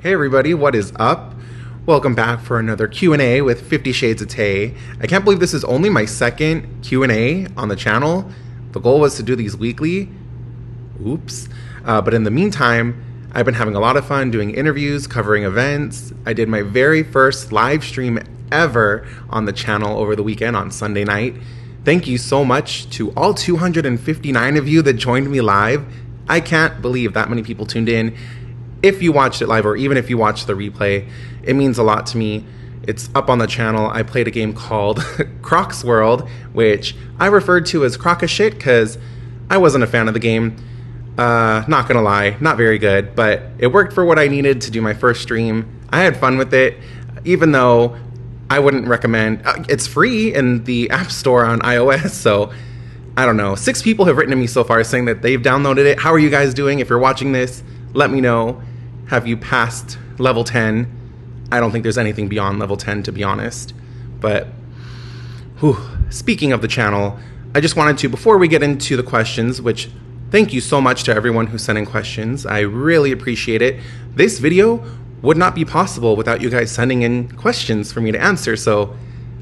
Hey everybody, what is up? Welcome back for another Q&A with 50 Shades of Tay. I can't believe this is only my second Q&A on the channel. The goal was to do these weekly. Oops. But in the meantime, I've been having a lot of fun doing interviews, covering events. I did my very first live stream ever on the channel over the weekend on Sunday night. Thank you so much to all 259 of you that joined me live. I can't believe that many people tuned in. If you watched it live or even if you watched the replay, it means a lot to me. It's up on the channel. I played a game called Croc's World, which I referred to as Croc of Shit because I wasn't a fan of the game. Not gonna lie, not very good, but it worked for what I needed to do my first stream. I had fun with it, even though I wouldn't recommend. It's free in the App Store on iOS, so I don't know. 6 people have written to me so far saying that they've downloaded it. How are you guys doing? If you're watching this, let me know. Have you passed level 10? I don't think there's anything beyond level 10, to be honest. But, speaking of the channel, I just wanted to, before we get into the questions, which thank you so much to everyone who sent in questions. I really appreciate it. This video would not be possible without you guys sending in questions for me to answer. So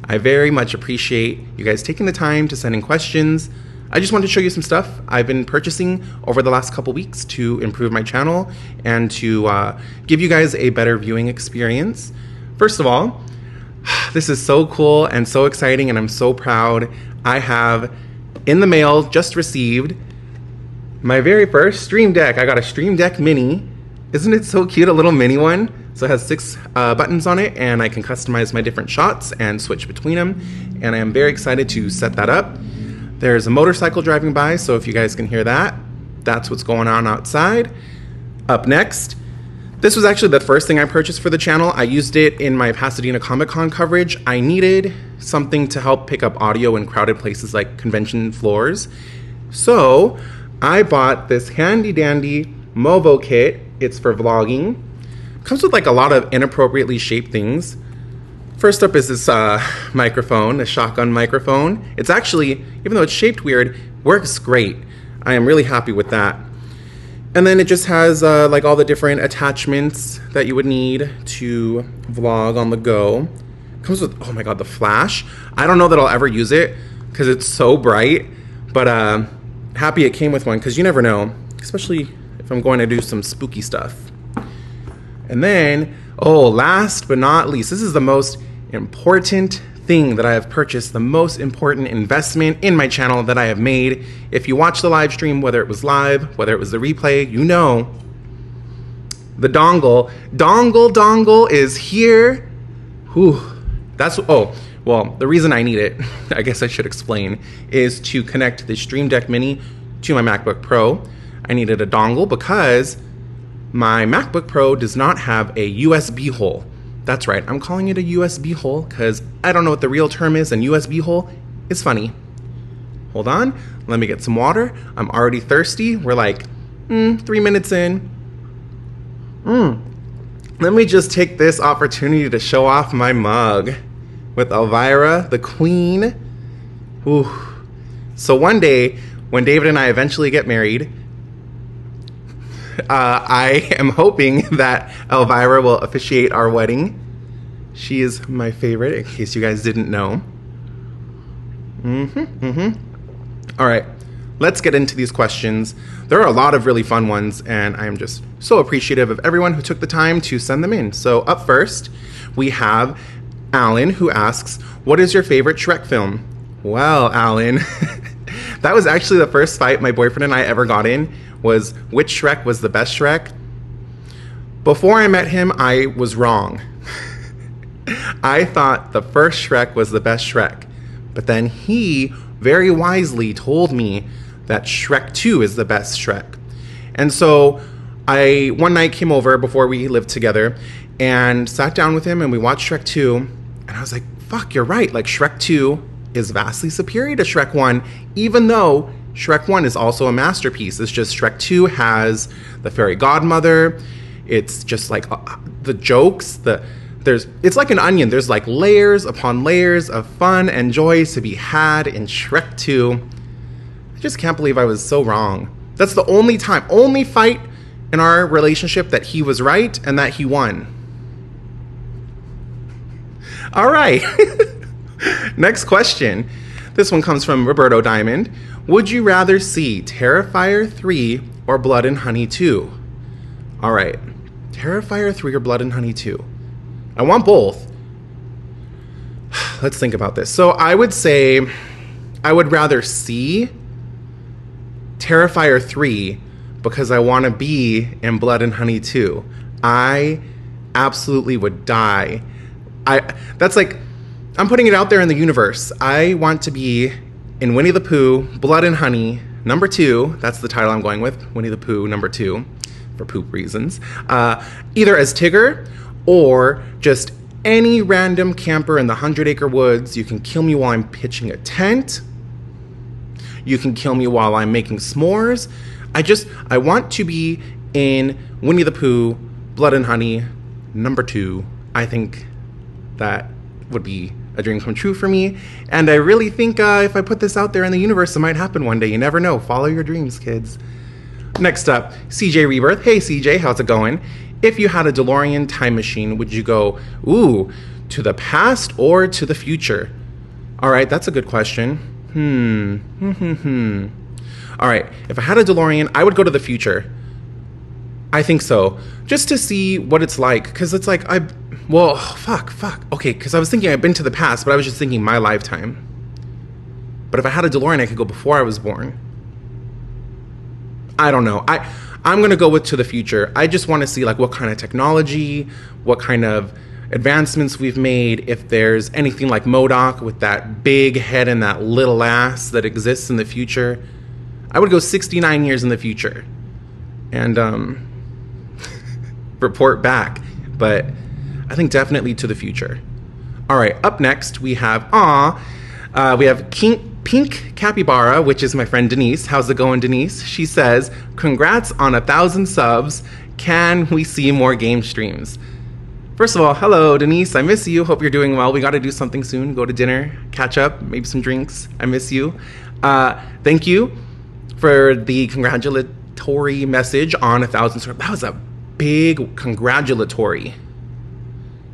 I very much appreciate you guys taking the time to send in questions. I just wanted to show you some stuff I've been purchasing over the last couple weeks to improve my channel and to give you guys a better viewing experience. First of all, this is so cool and so exciting, and I'm so proud. I have in the mail just received my very first Stream Deck. I got a Stream Deck Mini. Isn't it so cute, a little mini one? So it has 6 buttons on it, and I can customize my different shots and switch between them. And I am very excited to set that up. There's a motorcycle driving by, so if you guys can hear that, that's what's going on outside. Up next, this was actually the first thing I purchased for the channel. I used it in my Pasadena Comic-Con coverage. I needed something to help pick up audio in crowded places like convention floors. So I bought this handy dandy Movo kit. It's for vlogging. Comes with like a lot of inappropriately shaped things. First up is this microphone, a shotgun microphone. It's actually, even though it's shaped weird, works great. I am really happy with that. And then it just has like all the different attachments that you would need to vlog on the go. Comes with, oh my god, the flash. I don't know that I'll ever use it because it's so bright, but happy it came with one because you never know, especially if I'm going to do some spooky stuff. And then, oh, last but not least, this is the most important thing that I have purchased, the most important investment in my channel that I have made. If you watch the live stream, whether it was live, whether it was the replay, you know, the dongle is here. Whew. That's, oh, well, the reason I need it, I guess I should explain, is to connect the Stream Deck Mini to my MacBook Pro. I needed a dongle because my MacBook Pro does not have a USB hole. That's right, I'm calling it a USB hole because I don't know what the real term is, and USB hole is funny. Hold on, let me get some water. I'm already thirsty. We're like 3 minutes in. Let me just take this opportunity to show off my mug with Elvira, the queen. Ooh. So one day, when David and I eventually get married, I am hoping that Elvira will officiate our wedding. She is my favorite, in case you guys didn't know. All right, let's get into these questions. There are a lot of really fun ones, and I am just so appreciative of everyone who took the time to send them in. So up first, we have Alan, who asks, what is your favorite Shrek film? Well, Alan, that was actually the first fight my boyfriend and I ever got in, was which Shrek was the best Shrek. Before I met him, I was wrong. I thought the first Shrek was the best Shrek. But then he very wisely told me that Shrek 2 is the best Shrek. And so I one night came over before we lived together and sat down with him and we watched Shrek 2. And I was like, fuck, you're right. Like, Shrek 2 is vastly superior to Shrek 1, even though Shrek 1 is also a masterpiece. It's just Shrek 2 has the fairy godmother. It's just like the jokes, it's like an onion. There's like layers upon layers of fun and joy to be had in Shrek 2. I just can't believe I was so wrong. That's the only fight in our relationship that he was right and that he won. All right. Next question. This one comes from Roberto Diamond. Would you rather see Terrifier 3 or Blood and Honey 2? All right. Terrifier 3 or Blood and Honey 2? I want both. Let's think about this. So I would say I would rather see Terrifier 3 because I want to be in Blood and Honey 2. I absolutely would die. That's like, I'm putting it out there in the universe. I want to be in Winnie the Pooh, Blood and Honey, number 2. That's the title I'm going with, Winnie the Pooh, number 2, for poop reasons. Either as Tigger or just any random camper in the 100-acre woods. You can kill me while I'm pitching a tent. You can kill me while I'm making s'mores. I want to be in Winnie the Pooh, Blood and Honey, number 2. I think that would be a dream come true for me. And I really think if I put this out there in the universe, it might happen one day. You never know. Follow your dreams, kids. Next up, CJ Rebirth. Hey, CJ, how's it going? If you had a DeLorean time machine, would you go, to the past or to the future? All right, that's a good question. All right, if I had a DeLorean, I would go to the future. I think so. Just to see what it's like. Because it's like, fuck. Okay, because I was thinking I've been to the past, but I was just thinking my lifetime. But if I had a DeLorean, I could go before I was born. I don't know. I'm going to go with to the future. I just want to see like what kind of technology, what kind of advancements we've made, if there's anything like MODOK with that big head and that little ass that exists in the future. I would go 69 years in the future and report back. But I think definitely to the future. All right, up next we have Pink Capybara, which is my friend Denise. How's it going, Denise? She says, congrats on 1,000 subs. Can we see more game streams? First of all, hello, Denise. I miss you. Hope you're doing well. We got to do something soon. Go to dinner, catch up, maybe some drinks. I miss you. Thank you for the congratulatory message on 1,000 subs. That was a big congratulatory.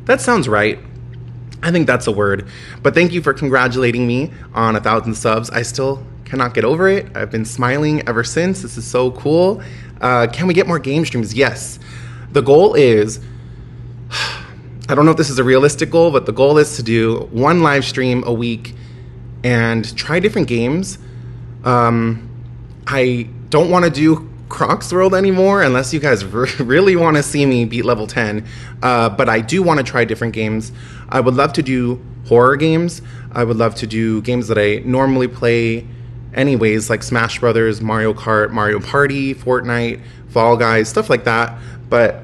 That sounds right. I think that's a word. But thank you for congratulating me on 1,000 subs. I still cannot get over it. I've been smiling ever since. This is so cool. Can we get more game streams? Yes. The goal is, I don't know if this is a realistic goal, but the goal is to do 1 live stream a week and try different games. I don't want to do Crocs World anymore unless you guys really want to see me beat level 10. But I do want to try different games. I would love to do horror games. I would love to do games that I normally play anyways, like Smash Brothers, Mario Kart, Mario Party, Fortnite, Fall Guys, stuff like that. But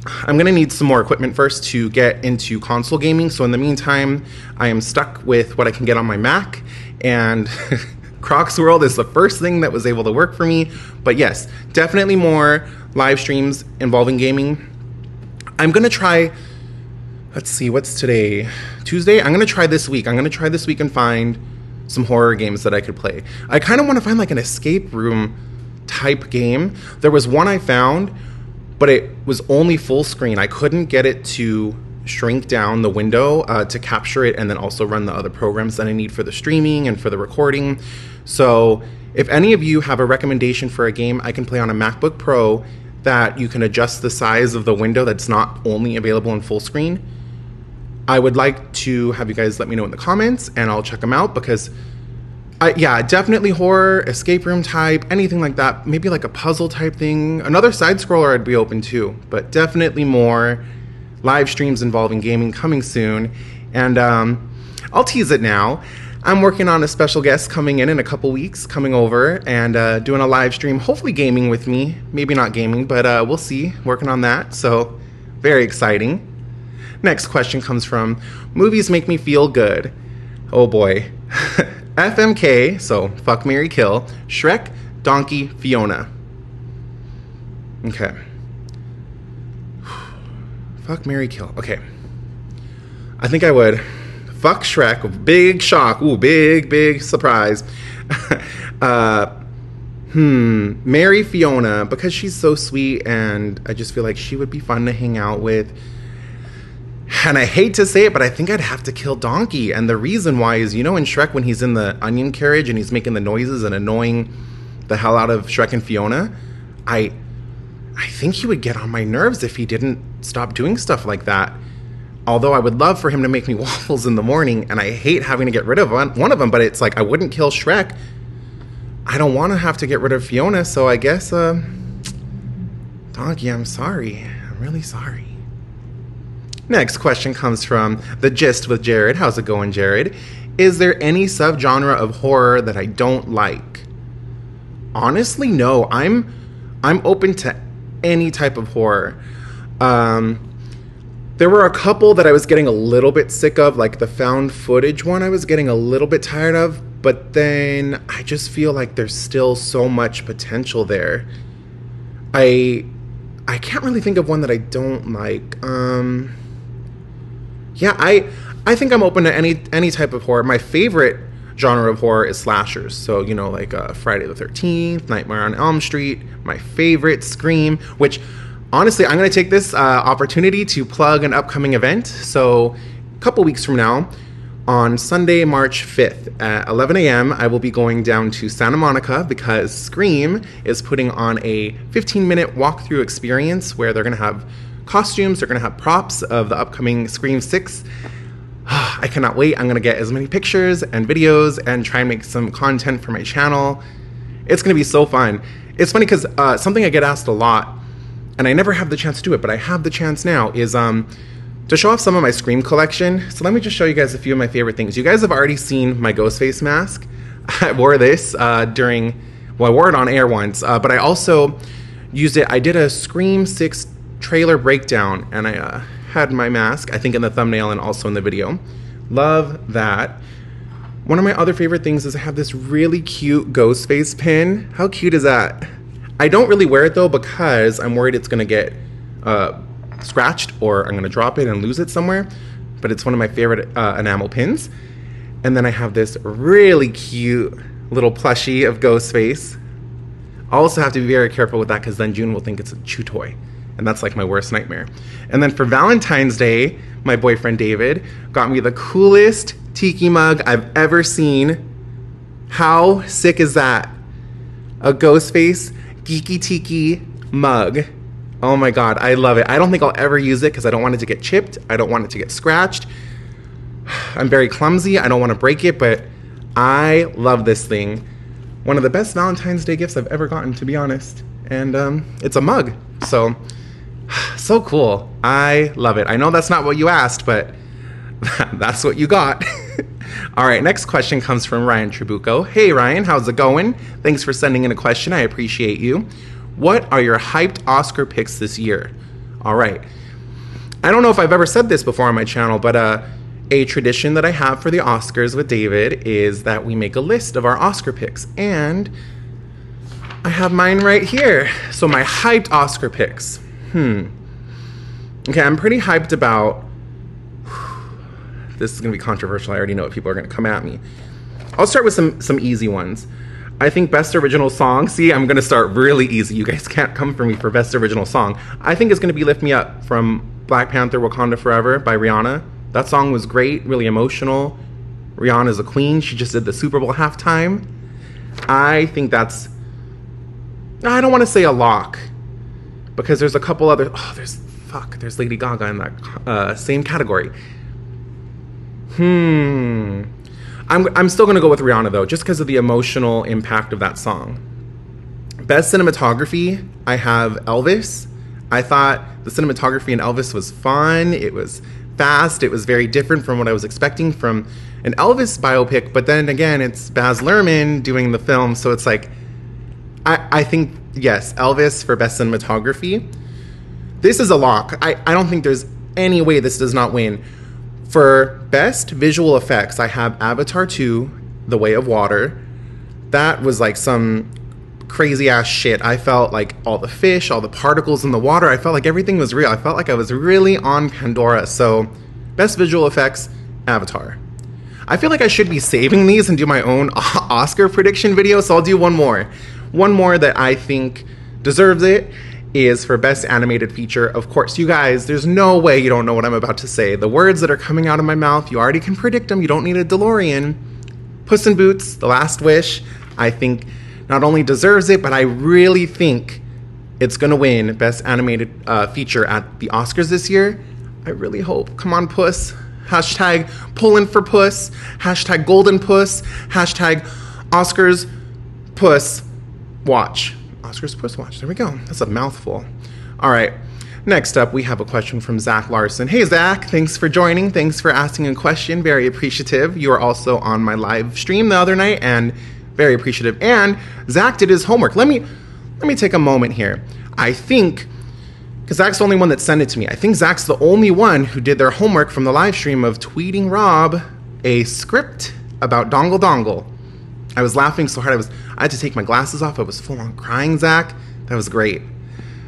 I'm going to need some more equipment first to get into console gaming. So in the meantime, I am stuck with what I can get on my Mac, and Crocs World is the first thing that was able to work for me. But yes, definitely more live streams involving gaming. I'm going to try, let's see, what's today? Tuesday? I'm going to try this week. And find some horror games that I could play. I kind of want to find like an escape room type game. There was one I found, but it was only full screen. I couldn't get it to shrink down the window to capture it and then also run the other programs that I need for the streaming and for the recording. So if any of you have a recommendation for a game I can play on a MacBook Pro that you can adjust the size of the window that's not only available in full screen, I would like to have you guys let me know in the comments and I'll check them out, because yeah, definitely horror, escape room type, anything like that. Maybe like a puzzle type thing. Another side scroller I'd be open to, but definitely more live streams involving gaming coming soon. And I'll tease it now. I'm working on a special guest coming in a couple weeks, coming over and doing a live stream, hopefully gaming with me. Maybe not gaming, but we'll see. Working on that, so very exciting. Next question comes from Movies Make Me Feel Good. Oh boy. FMK, so Fuck, Marry, Kill, Shrek, Donkey, Fiona. Okay. Fuck, Marry, Kill. Okay. I think I would fuck Shrek. Big shock. Ooh, big surprise. Marry Fiona because she's so sweet and I just feel like she would be fun to hang out with. And I hate to say it, but I think I'd have to kill Donkey. And the reason why is, you know, in Shrek when he's in the onion carriage and he's making the noises and annoying the hell out of Shrek and Fiona, I think he would get on my nerves if he didn't stop doing stuff like that. Although I would love for him to make me waffles in the morning, and I hate having to get rid of one of them, but it's like I wouldn't kill Shrek. I don't want to have to get rid of Fiona, so I guess, Donkey, I'm sorry. I'm really sorry. Next question comes from The Gist with Jared. How's it going, Jared? Is there any subgenre of horror that I don't like? Honestly, no. I'm open to any type of horror. There were a couple that I was getting a little bit sick of, like the found footage one I was getting a little bit tired of, but then I just feel like there's still so much potential there. I can't really think of one that I don't like. Yeah, I think I'm open to any type of horror. My favorite genre of horror is slashers. So, you know, like Friday the 13th, Nightmare on Elm Street, my favorite, Scream, which honestly, I'm going to take this opportunity to plug an upcoming event. So a couple weeks from now, on Sunday, March 5th at 11 a.m., I will be going down to Santa Monica because Scream is putting on a 15-minute walkthrough experience where they're going to have costumes, they're going to have props of the upcoming Scream 6. I cannot wait. I'm going to get as many pictures and videos and try and make some content for my channel. It's going to be so fun. It's funny because something I get asked a lot, and I never have the chance to do it, but I have the chance now, is to show off some of my Scream collection. So let me just show you guys a few of my favorite things. You guys have already seen my Ghostface mask. I wore this I wore it on air once, but I also used it. I did a Scream 6 trailer breakdown, and I had my mask, I think in the thumbnail and also in the video. Love that. One of my other favorite things is I have this really cute Ghostface pin. How cute is that? I don't really wear it though because I'm worried it's gonna get scratched or I'm gonna drop it and lose it somewhere, but it's one of my favorite enamel pins. And then I have this really cute little plushie of Ghostface. I also have to be very careful with that because then June will think it's a chew toy, and that's like my worst nightmare. And then for Valentine's Day, my boyfriend David got me the coolest tiki mug I've ever seen. How sick is that? A Ghostface geeky tiki mug. Oh my god, I love it. I don't think I'll ever use it because I don't want it to get chipped. I don't want it to get scratched. I'm very clumsy. I don't want to break it, but I love this thing. One of the best Valentine's Day gifts I've ever gotten, to be honest. And it's a mug. So cool. I love it. I know that's not what you asked, but that's what you got. All right, next question comes from Ryan Tribuco. Hey Ryan, how's it going? Thanks for sending in a question. I appreciate you. What are your hyped Oscar picks this year? All right. I don't know if I've ever said this before on my channel, but a tradition that I have for the Oscars with David is that we make a list of our Oscar picks, and I have mine right here. So my hyped Oscar picks. Okay, I'm pretty hyped about... This is going to be controversial. I already know it. People are going to come at me. I'll start with some easy ones. I think Best Original Song. See, I'm going to start really easy. You guys can't come for me for Best Original Song. I think it's going to be Lift Me Up from Black Panther Wakanda Forever by Rihanna. That song was great, really emotional. Rihanna's a queen. She just did the Super Bowl halftime. I think that's... I don't want to say a lock, because there's a couple other... Oh, there's Lady Gaga in that same category. I'm still going to go with Rihanna, though, just because of the emotional impact of that song. Best cinematography, I have Elvis. I thought the cinematography in Elvis was fun. It was fast. It was very different from what I was expecting from an Elvis biopic. But then again, it's Baz Luhrmann doing the film. So it's like, I think, yes, Elvis for best cinematography. This is a lock. I don't think there's any way this does not win. For best visual effects, I have Avatar 2, The Way of Water. That was like some crazy ass shit. I felt like all the fish, all the particles in the water, I felt like everything was real. I felt like I was really on Pandora. So best visual effects, Avatar. I feel like I should be saving these and do my own Oscar prediction video, so I'll do one more. one more that I think deserves it is for Best Animated Feature. Of course, you guys, there's no way you don't know what I'm about to say. The words that are coming out of my mouth, you already can predict them. You don't need a DeLorean. Puss in Boots, The Last Wish, I think not only deserves it, but I really think it's going to win Best Animated Feature at the Oscars this year. I really hope. Come on, Puss. Hashtag pulling for Puss. Hashtag golden Puss. Hashtag Oscars Puss Watch. Oscars Puss Watch. There we go. That's a mouthful. All right. Next up, we have a question from Zach Larson. Hey, Zach. Thanks for joining. Thanks for asking a question. Very appreciative. You were also on my live stream the other night, and very appreciative. And Zach did his homework. Let me take a moment here. I think, because Zach's the only one that sent it to me, I think Zach's the only one who did their homework from the live stream of tweeting Rob a script about Dongle Dongle. I was laughing so hard I had to take my glasses off. I was full on crying, Zach. That was great.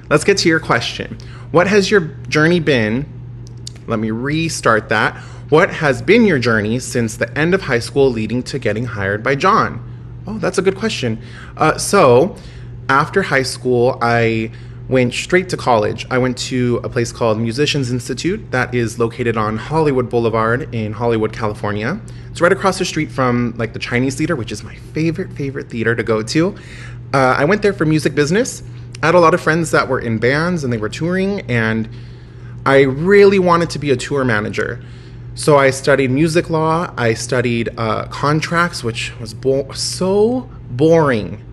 Let's get to your question. What has your journey been? Let me restart that. What has been your journey since the end of high school leading to getting hired by John? Oh, that's a good question. So after high school, I went straight to college. I went to a place called Musicians Institute that is located on Hollywood Boulevard in Hollywood, California. It's right across the street from like the Chinese Theater, which is my favorite theater to go to. I went there for music business. I had a lot of friends that were in bands and they were touring, and I really wanted to be a tour manager. So I studied music law. I studied contracts, which was so boring.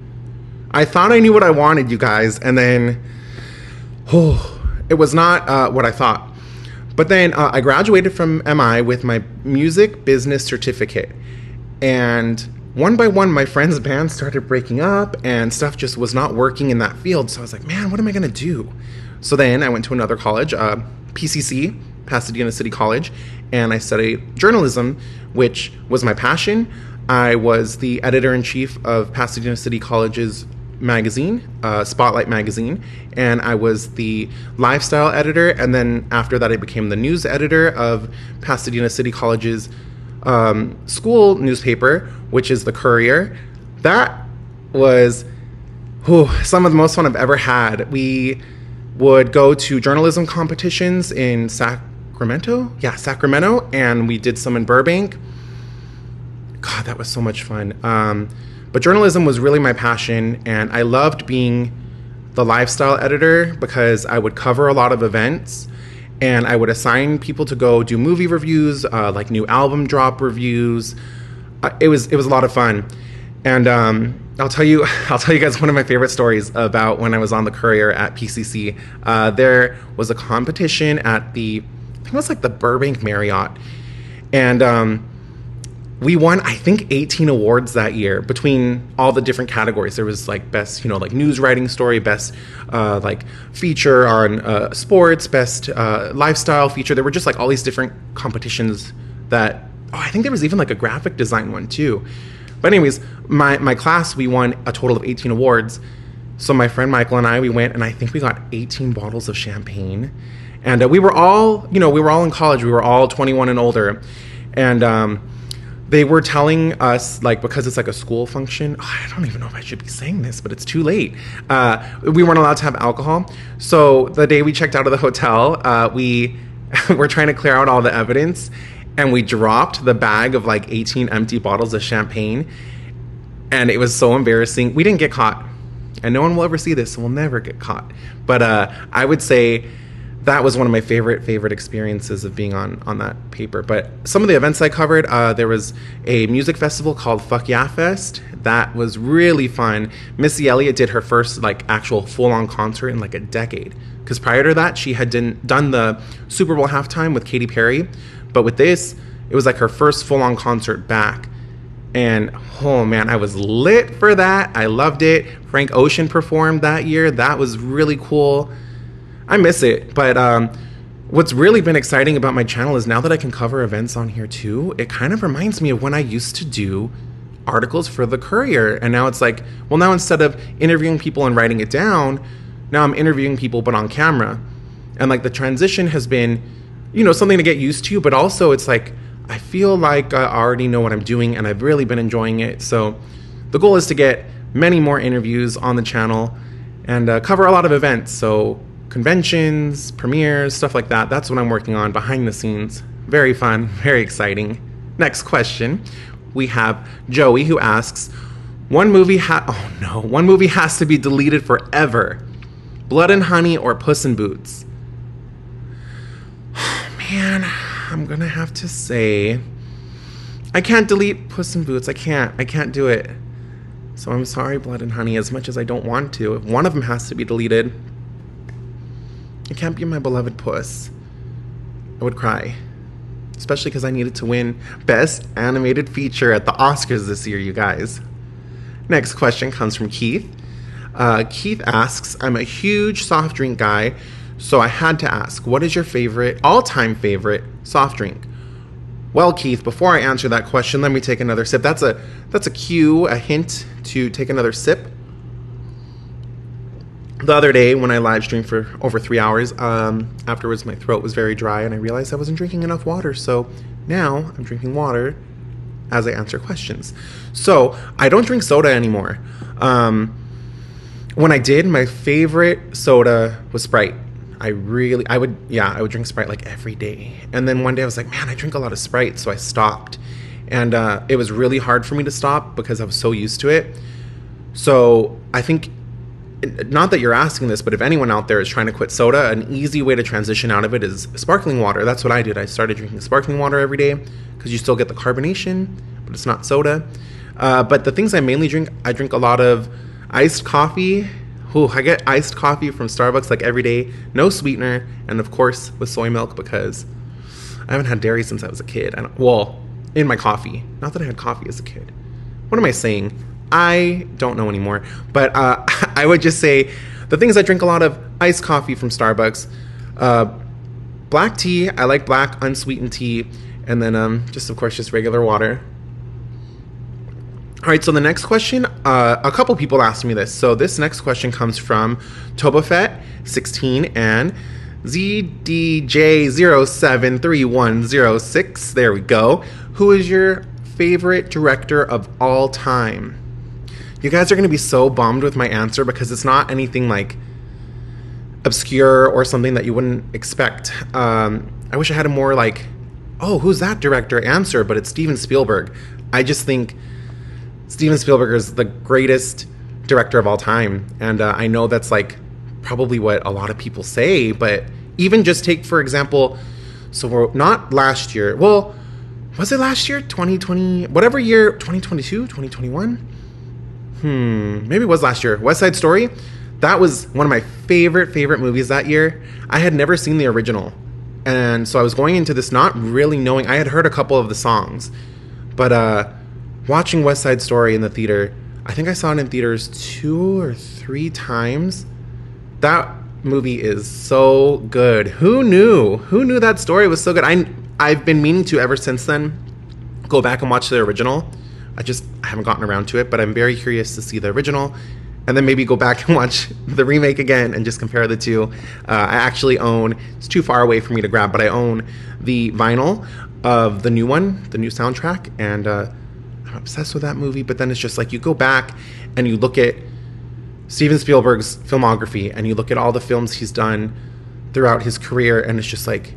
I thought I knew what I wanted, you guys, and then it was not what I thought. But then I graduated from MI with my music business certificate, and one by one, my friends' bands started breaking up, and stuff just was not working in that field. So I was like, man, what am I going to do? So then I went to another college, PCC, Pasadena City College, and I studied journalism, which was my passion. I was the editor-in-chief of Pasadena City College's magazine, Spotlight magazine, and I was the lifestyle editor, and then after that I became the news editor of Pasadena City College's school newspaper, which is the Courier. That was some of the most fun I've ever had. We would go to journalism competitions in Sacramento, and we did some in Burbank. God, that was so much fun. But journalism was really my passion, and I loved being the lifestyle editor because I would cover a lot of events, and I would assign people to go do movie reviews, like new album drop reviews. It was a lot of fun. And I'll tell you guys one of my favorite stories about when I was on the Courier at PCC. There was a competition at I think it was like the Burbank Marriott, and we won, I think, 18 awards that year between all the different categories. There was like best, like news writing story, best like feature on sports, best lifestyle feature. There were just like all these different competitions that, I think there was even like a graphic design one too. But anyways, my class, we won a total of 18 awards. So my friend Michael and I, we went, and I think we got 18 bottles of champagne. And we were all in college. We were all 21 and older. And they were telling us, like, because it's like a school function, I don't even know if I should be saying this, but it's too late. We weren't allowed to have alcohol. So the day we checked out of the hotel, we were trying to clear out all the evidence, and we dropped the bag of like 18 empty bottles of champagne. And it was so embarrassing. We didn't get caught. And no one will ever see this, so we'll never get caught. But I would say that was one of my favorite experiences of being on that paper. But some of the events I covered, there was a music festival called Fuck Yeah Fest. That was really fun. Missy Elliott did her first like actual full-on concert in like a decade. Because prior to that, she had done the Super Bowl halftime with Katy Perry. But with this, it was like her first full-on concert back. And oh man, I was lit for that. I loved it. Frank Ocean performed that year. That was really cool. I miss it. But what's really been exciting about my channel is now that I can cover events on here too, it kind of reminds me of when I used to do articles for the Courier. And now it's like, well, now instead of interviewing people and writing it down, now I'm interviewing people but on camera. And like the transition has been, something to get used to, but also it's like, I feel like I already know what I'm doing and I've really been enjoying it. So the goal is to get many more interviews on the channel and cover a lot of events. So conventions, premieres, stuff like that. That's what I'm working on behind the scenes. Very fun, very exciting. Next question. We have Joey who asks, one movie has to be deleted forever. Blood and Honey or Puss in Boots? Man, I'm gonna have to say I can't delete Puss in Boots. I can't do it. So I'm sorry, Blood and Honey, as much as I don't want to. If one of them has to be deleted, it can't be my beloved Puss. I would cry. Especially because I needed to win Best Animated Feature at the Oscars this year, you guys. Next question comes from Keith. Keith asks, I'm a huge soft drink guy, so I had to ask, what is your all-time favorite soft drink? Well, Keith, before I answer that question, let me take another sip. That's a cue, a hint to take another sip. The other day when I live streamed for over 3 hours, afterwards my throat was very dry and I realized I wasn't drinking enough water. So now I'm drinking water as I answer questions. So I don't drink soda anymore. When I did, my favorite soda was Sprite. I would drink Sprite like every day. And then one day I was like, man, I drink a lot of Sprite. So I stopped. And it was really hard for me to stop because I was so used to it. So I think, not that you're asking this, but if anyone out there is trying to quit soda, an easy way to transition out of it is sparkling water. That's what I did. I started drinking sparkling water every day because you still get the carbonation, but it's not soda. But the things I mainly drink, I drink a lot of iced coffee. I get iced coffee from Starbucks like every day, no sweetener, and of course with soy milk because I haven't had dairy since I was a kid. In my coffee. Not that I had coffee as a kid. What am I saying? I don't know anymore. But I would just say the things I drink a lot of: iced coffee from Starbucks, black tea. I like black unsweetened tea, and then just of course just regular water. All right, so the next question, a couple people asked me this. So this next question comes from Tobafet16 and ZDJ073106. There we go. Who is your favorite director of all time? You guys are going to be so bummed with my answer because it's not anything like obscure or something that you wouldn't expect. I wish I had a more like, oh, who's that director answer, but it's Steven Spielberg. I just think Steven Spielberg is the greatest director of all time. And I know that's like probably what a lot of people say, but even just take, for example, so we're not last year. Well, was it last year? 2020, whatever year, 2022, 2021? Maybe it was last year. West Side Story. That was one of my favorite movies that year. I had never seen the original. And so I was going into this not really knowing. I had heard a couple of the songs. But watching West Side Story in the theater, I think I saw it in theaters 2 or 3 times. That movie is so good. Who knew? Who knew that story was so good? I've been meaning to ever since then go back and watch the original. I haven't gotten around to it, but I'm very curious to see the original and then maybe go back and watch the remake again and just compare the two. I actually own, it's too far away for me to grab, but I own the vinyl of the new one, the new soundtrack, and I'm obsessed with that movie. But then it's just like you go back and you look at Steven Spielberg's filmography and you look at all the films he's done throughout his career, and it's just like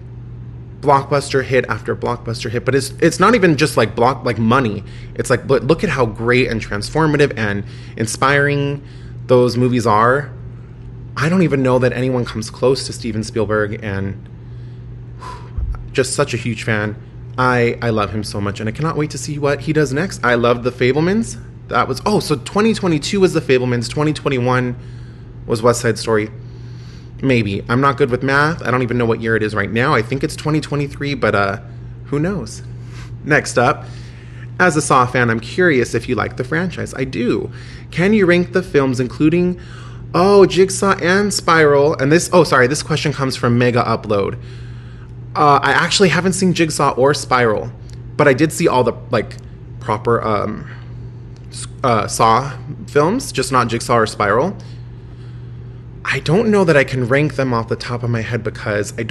blockbuster hit after blockbuster hit. But it's not even just like money. It's like, look at how great and transformative and inspiring those movies are. I don't even know that anyone comes close to Steven Spielberg, and just such a huge fan. I love him so much, and I cannot wait to see what he does next. I loved The Fabelmans. That was, so 2022 was The Fabelmans, 2021 was West Side Story. Maybe. I'm not good with math. I don't even know what year it is right now. I think it's 2023, but who knows? Next up, as a Saw fan, I'm curious if you like the franchise. I do. Can you rank the films including, Jigsaw and Spiral? And this question comes from Mega Upload. I actually haven't seen Jigsaw or Spiral, but I did see all the proper Saw films, just not Jigsaw or Spiral. I don't know that I can rank them off the top of my head because I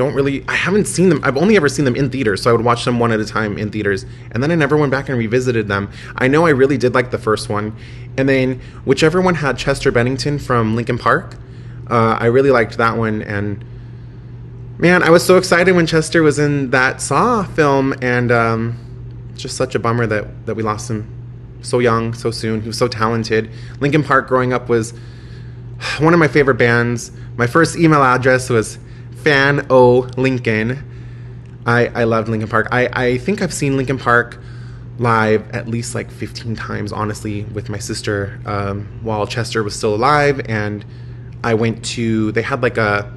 haven't seen them. I've only ever seen them in theaters, so I would watch them one at a time in theaters, and then I never went back and revisited them. I know I really did like the first one, and then whichever one had Chester Bennington from Linkin Park, I really liked that one, and man, I was so excited when Chester was in that Saw film, and it's just such a bummer that we lost him so young, so soon. He was so talented. Linkin Park growing up was one of my favorite bands. My first email address was FanOLincoln. I loved Linkin Park. I think I've seen Linkin Park live at least like 15 times, honestly, with my sister while Chester was still alive. And I went to, they had like a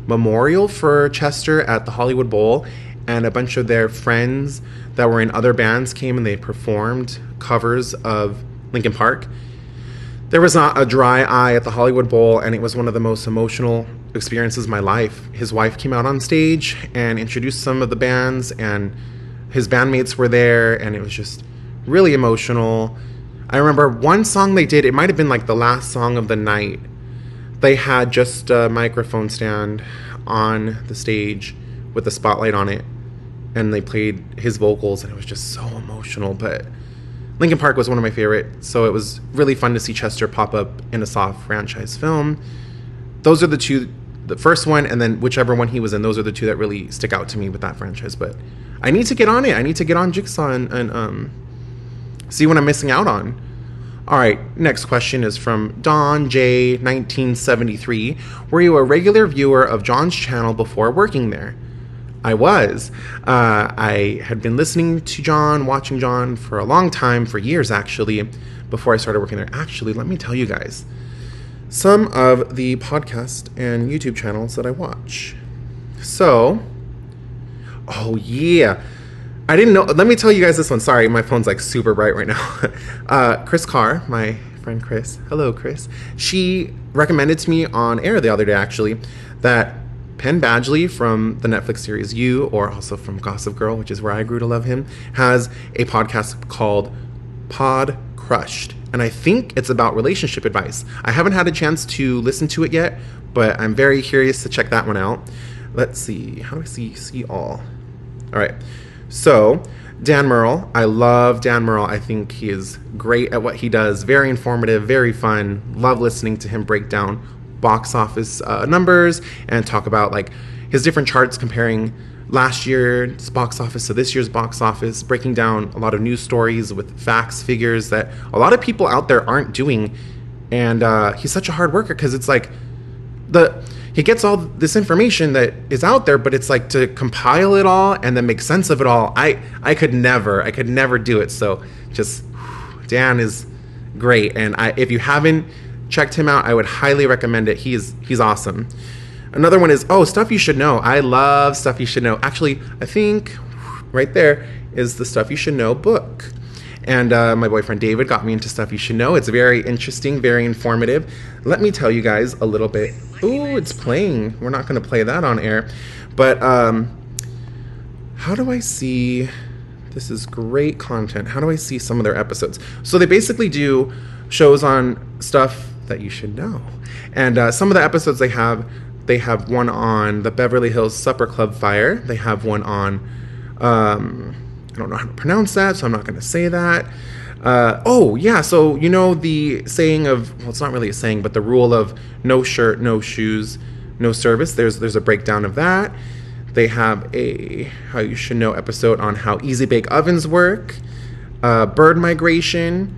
memorial for Chester at the Hollywood Bowl, and a bunch of their friends that were in other bands came and they performed covers of Linkin Park. There was not a dry eye at the Hollywood Bowl, and it was one of the most emotional experiences of my life. His wife came out on stage and introduced some of the bands, and his bandmates were there, and it was just really emotional. I remember one song they did, it might have been like the last song of the night. They had just a microphone stand on the stage with a spotlight on it, and they played his vocals, and it was just so emotional. But Linkin Park was one of my favorites, so it was really fun to see Chester pop up in a Saw franchise film. Those are the two, the first one and then whichever one he was in, those are the two that really stick out to me with that franchise. But I need to get on it. I need to get on Jigsaw and see what I'm missing out on. All right, next question is from Don J 1973. Were you a regular viewer of John's channel before working there? I was. I had been listening to John, watching John for a long time, for years actually, before I started working there. Actually, let me tell you guys some of the podcast and YouTube channels that I watch. So, oh yeah. I didn't know. Let me tell you guys this one. Sorry, my phone's like super bright right now. Chris Carr, my friend Chris. Hello, Chris. She recommended to me on air the other day, actually, that Penn Badgley from the Netflix series You, or also from Gossip Girl, which is where I grew to love him, has a podcast called Pod Crushed. And I think it's about relationship advice. I haven't had a chance to listen to it yet, but I'm very curious to check that one out. Let's see. How do I see all? All right. So, Dan Murrell. I love Dan Murrell. I think he is great at what he does. Very informative, very fun. Love listening to him break down box office numbers and talk about like his different charts comparing last year's box office to this year's box office, breaking down a lot of news stories with facts, figures that a lot of people out there aren't doing. And he's such a hard worker because it's like he gets all this information that is out there, but it's like to compile it all and then make sense of it all. I could never do it. So just Dan is great. And if you haven't checked him out, I would highly recommend it. He's awesome. Another one is Stuff You Should Know. I love Stuff You Should Know. Actually, I think right there is the Stuff You Should Know book. And my boyfriend David got me into Stuff You Should Know. It's very interesting, very informative. Let me tell you guys a little bit. Ooh, it's playing. We're not going to play that on air. But how do I see? This is great content. How do I see some of their episodes? So they basically do shows on stuff that you should know. And some of the episodes they have one on the Beverly Hills Supper Club fire. They have one on, I don't know how to pronounce that, so I'm not going to say that. So you know the saying of, well, it's not really a saying, but the rule of no shirt, no shoes, no service. There's a breakdown of that. They have a How You Should Know episode on how easy bake ovens work, bird migration.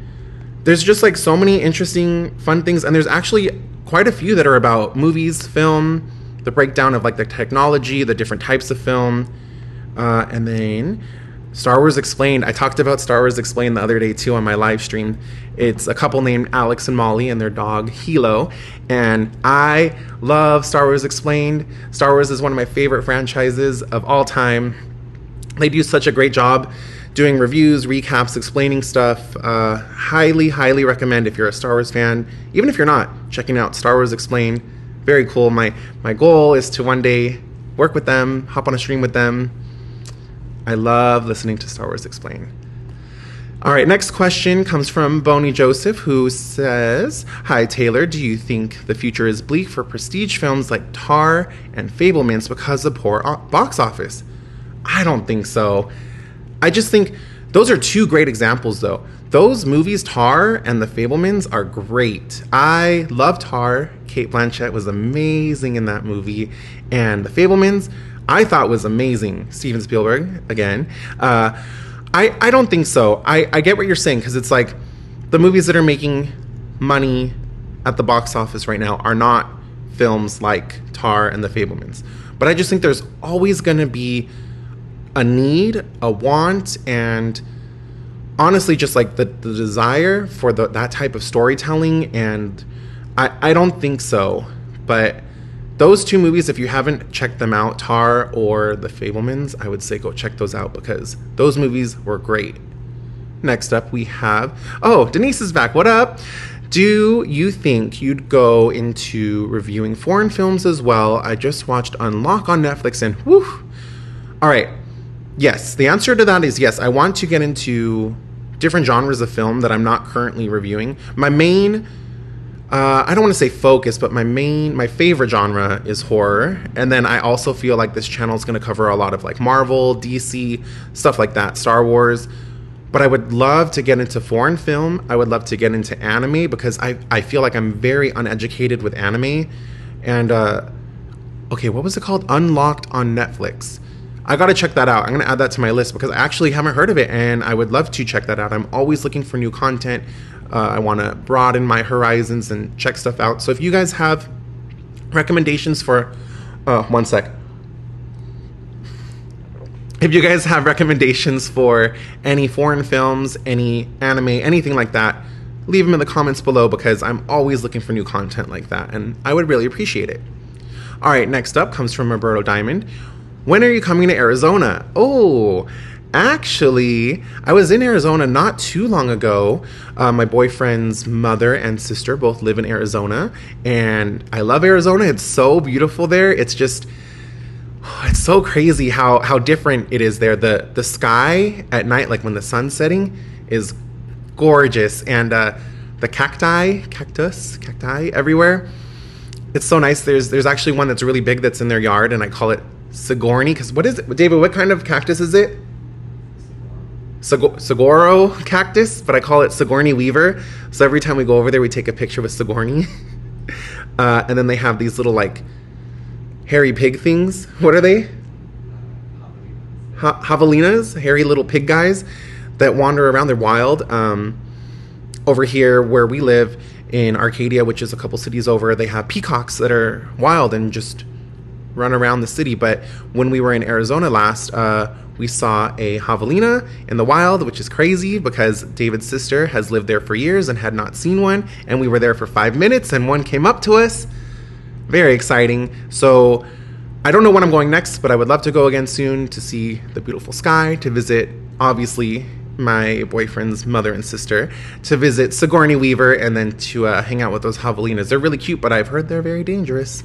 There's just like so many interesting, fun things. And there's actually quite a few that are about movies, film, the breakdown of like the technology, the different types of film. And then Star Wars Explained. I talked about Star Wars Explained the other day too on my live stream. It's a couple named Alex and Molly and their dog Hilo. And I love Star Wars Explained. Star Wars is one of my favorite franchises of all time. They do such a great job doing reviews, recaps, explaining stuff. Highly recommend if you're a Star Wars fan. Even if you're not, checking out Star Wars Explained. Very cool. My goal is to one day work with them, hop on a stream with them. I love listening to Star Wars Explained. All right, next question comes from Boney Joseph, who says, "Hi Taylor, do you think the future is bleak for prestige films like Tar and Fabelmans because of poor box office?" I don't think so. I just think those are two great examples, though. Those movies, Tar and The Fabelmans, are great. I love Tar. Cate Blanchett was amazing in that movie. And The Fabelmans, I thought was amazing. Steven Spielberg, again. I don't think so. I get what you're saying, because it's like the movies that are making money at the box office right now are not films like Tar and The Fabelmans. But I just think there's always going to be a need, a want, and honestly just like the desire for that type of storytelling. And I don't think so. But those two movies, if you haven't checked them out, Tar or The Fabelmans, I would say go check those out because those movies were great. Next up we have, oh, Denise is back. What up? Do you think you'd go into reviewing foreign films as well? I just watched Unlock on Netflix and whew. All right. Yes, the answer to that is yes. I want to get into different genres of film that I'm not currently reviewing. My main I don't want to say focus, but my favorite genre is horror. And then I also feel like this channel is going to cover a lot of like Marvel, DC, stuff like that, Star Wars. But I would love to get into foreign film. I would love to get into anime because I feel like I'm very uneducated with anime. And, okay, what was it called? Unlocked on Netflix. I got to check that out. I'm going to add that to my list because I actually haven't heard of it and I would love to check that out. I'm always looking for new content. I want to broaden my horizons and check stuff out. So if you guys have recommendations for, one sec. If you guys have recommendations for any foreign films, any anime, anything like that, leave them in the comments below because I'm always looking for new content like that and I would really appreciate it. All right, next up comes from Roberto Diamond. When are you coming to Arizona? Oh, actually, I was in Arizona not too long ago. My boyfriend's mother and sister both live in Arizona, and I love Arizona. It's so beautiful there. It's just, it's so crazy how different it is there. The sky at night, like when the sun's setting, is gorgeous, and the cacti everywhere. It's so nice. There's actually one that's really big that's in their yard, and I call it Sigourney, because what is it, David? What kind of cactus is it? Saguaro cactus, but I call it Sigourney Weaver. So every time we go over there, we take a picture with Sigourney. And then they have these little like hairy pig things. What are they? Javelinas, hairy little pig guys that wander around. They're wild. Over here where we live in Arcadia, which is a couple cities over, they have peacocks that are wild and just run around the city. But when we were in Arizona last, we saw a javelina in the wild, which is crazy because David's sister has lived there for years and had not seen one, and we were there for 5 minutes and one came up to us. Very exciting. So I don't know when I'm going next, but I would love to go again soon to see the beautiful sky, to visit obviously my boyfriend's mother and sister, to visit Sigourney Weaver, and then to hang out with those javelinas. They're really cute, but I've heard they're very dangerous.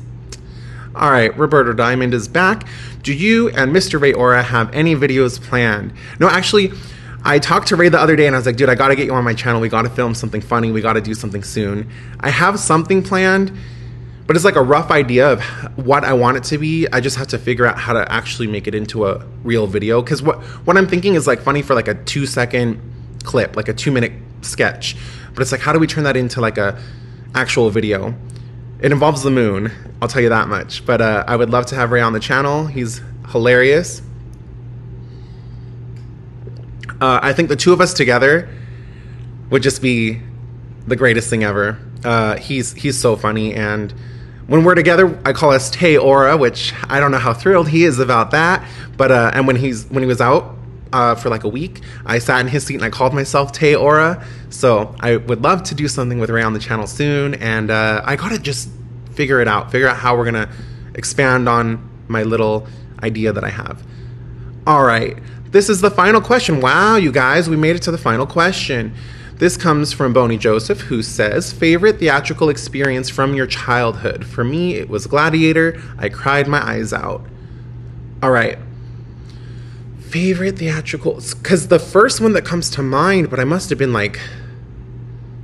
All right, Roberto Diamond is back. Do you and Mr. Ray Ora have any videos planned? No, actually, I talked to Ray the other day and I was like, dude, I gotta get you on my channel. We gotta film something funny. We gotta do something soon. I have something planned, but it's like a rough idea of what I want it to be. I just have to figure out how to actually make it into a real video. Because what I'm thinking is like funny for like a 2-second clip, like a 2-minute sketch. But it's like, how do we turn that into like a actual video? It involves the moon, I'll tell you that much. But I would love to have Ray on the channel. He's hilarious. I think the two of us together would just be the greatest thing ever. He's so funny, and when we're together, I call us Tay Ora, which I don't know how thrilled he is about that. But and when he was out for like a week, I sat in his seat and I called myself Tay Ora. So I would love to do something with Ray on the channel soon, and I gotta just figure out how we're gonna expand on my little idea that I have. All right, this is the final question. Wow, you guys, we made it to the final question. This comes from Boney Joseph, who says, favorite theatrical experience from your childhood? For me, it was Gladiator. I cried my eyes out. All right. favorite theatrical, because the first one that comes to mind, but I must have been like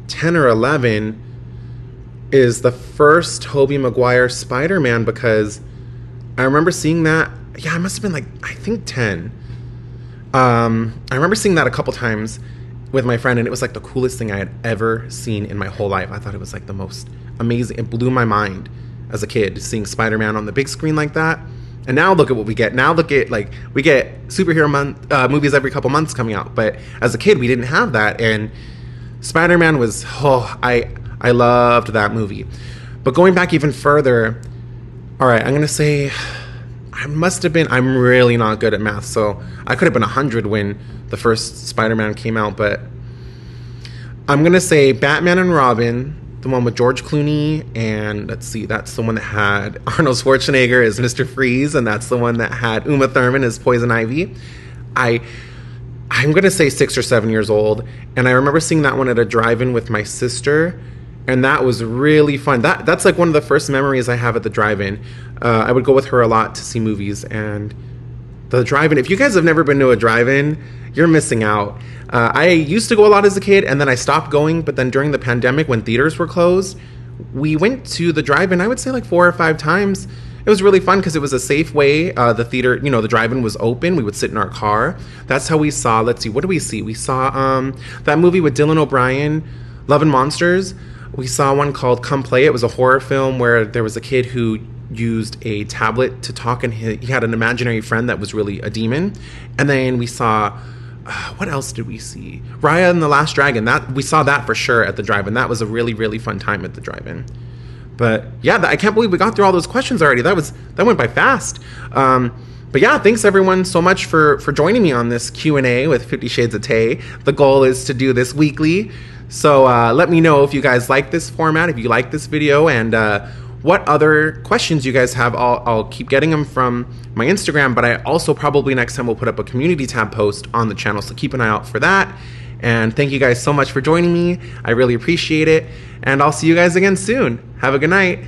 10 or 11, is the first Tobey Maguire Spider-Man, because I remember seeing that. Yeah, I must have been like, I think 10. I remember seeing that a couple times with my friend, and it was like the coolest thing I had ever seen in my whole life. I thought it was like the most amazing. It blew my mind as a kid, seeing Spider-Man on the big screen like that. And now look at what we get. Now look at, like, we get superhero movies every couple months coming out. But as a kid, we didn't have that. And Spider-Man was, I loved that movie. But going back even further, all right, I'm going to say I'm really not good at math. So I could have been 100 when the first Spider-Man came out. But I'm going to say Batman and Robin, the one with George Clooney, and let's see, that's the one that had Arnold Schwarzenegger as Mr. Freeze, and that's the one that had Uma Thurman as Poison Ivy. I'm going to say 6 or 7 years old, and I remember seeing that one at a drive-in with my sister, and that was really fun. That's like one of the first memories I have at the drive-in. I would go with her a lot to see movies, and the drive-in, if you guys have never been to a drive-in, you're missing out. I used to go a lot as a kid, and then I stopped going, but then during the pandemic when theaters were closed, we went to the drive-in, I would say like 4 or 5 times. It was really fun because it was a safe way. The theater, the drive-in was open. We would sit in our car. That's how we saw, let's see, what did we see? We saw that movie with Dylan O'Brien, Love and Monsters. We saw one called Come Play. It was a horror film where there was a kid who used a tablet to talk, and he had an imaginary friend that was really a demon. And then we saw, what else did we see? Raya and the Last Dragon. We saw that for sure at the drive-in. That was a really, really fun time at the drive-in. But yeah, I can't believe we got through all those questions already. That went by fast. But yeah, thanks everyone so much for joining me on this Q&A with 50 Shades of Tay. The goal is to do this weekly. So let me know if you guys like this format, if you like this video, and what other questions you guys have. I'll keep getting them from my Instagram, but I also probably next time will put up a community tab post on the channel, so keep an eye out for that. And thank you guys so much for joining me. I really appreciate it, and I'll see you guys again soon. Have a good night.